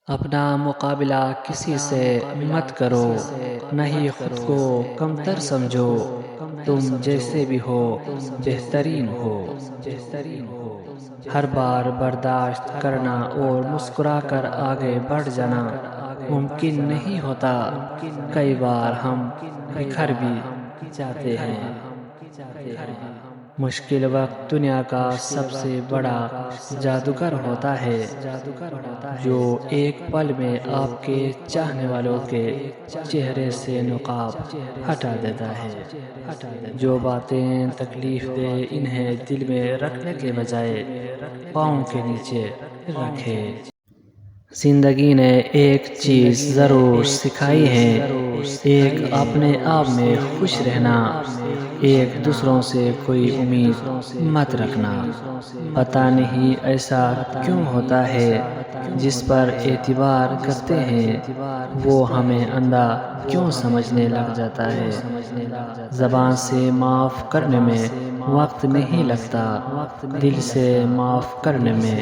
اپنا مقابلہ کسی سے مت کرو، نہ ہی خود کو کمتر سمجھو۔ تم جیسے بھی ہو بہترین ہو۔ ہر بار برداشت کرنا اور مسکرا کر آگے بڑھ جانا ممکن نہیں ہوتا۔ کئی بار ہم بکھر بھی جاتے ہیں۔ مشکل وقت دنیا کا سب سے بڑا جادوگر ہوتا ہے، جو ایک پل میں آپ کے چاہنے والوں کے چہرے سے نقاب ہٹا دیتا ہے۔ جو باتیں تکلیف دے انہیں دل میں رکھنے کے بجائے پاؤں کے نیچے رکھے۔ زندگی نے ایک چیز ضرور سکھائی ہے، ایک اپنے آپ میں خوش رہنا، ایک دوسروں سے کوئی امید مت رکھنا۔ پتہ نہیں ایسا کیوں ہوتا ہے، جس پر اعتبار کرتے ہیں وہ ہمیں اندھا کیوں سمجھنے لگ جاتا ہے۔ زبان سے معاف کرنے میں وقت نہیں لگتا، دل سے معاف کرنے میں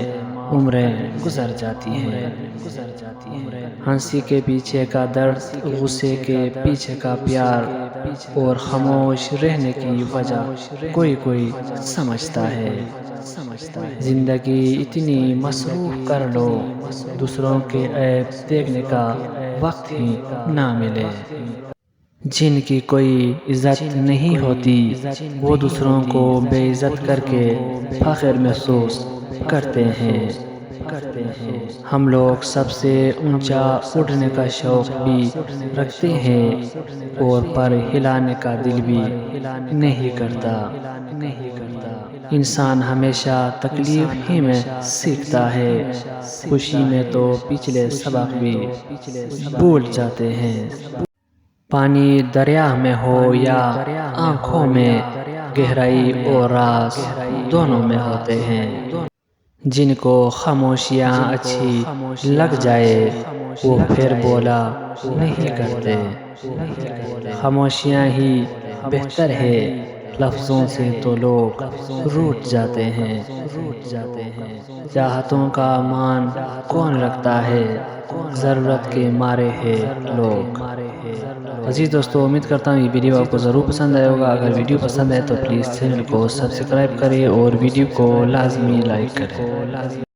عمریں گزر جاتی ہیں۔ ہنسی کے پیچھے کا درد، غصے کے پیچھے کا پیار، اور خاموش رہنے کی وجہ کوئی سمجھتا ہے۔ زندگی اتنی مصروف کر لو، دوسروں کے عیب دیکھنے کا وقت ہی نہ ملے۔ جن کی کوئی عزت نہیں ہوتی وہ دوسروں کو بے عزت کر کے فخر محسوس کرتے ہیں۔ ہم لوگ سب سے اونچا اڑنے کا شوق بھی رکھتے ہیں اور پر ہلانے کا دل بھی نہیں کرتا۔ انسان ہمیشہ تکلیف ہی میں سیکھتا ہے، خوشی میں تو پچھلے سبق بھی بھول جاتے ہیں۔ پانی دریا میں ہو یا آنکھوں میں، گہرائی اور راز دونوں میں ہوتے ہیں۔ جن کو خاموشیاں اچھی لگ جائے وہ پھر بولا نہیں کرتے۔ خاموشیاں ہی بہتر ہے، لفظوں سے تو لوگ روٹھ جاتے ہیں۔ چاہتوں کا مان کون رکھتا ہے، ضرورت کے مارے ہے لوگ۔ عزیز دوستو، امید کرتا ہوں یہ ویڈیو آپ کو ضرور پسند آئے ہوگا۔ اگر ویڈیو پسند ہے تو پلیز چینل کو سبسکرائب کریں اور ویڈیو کو لازمی لائک کریں۔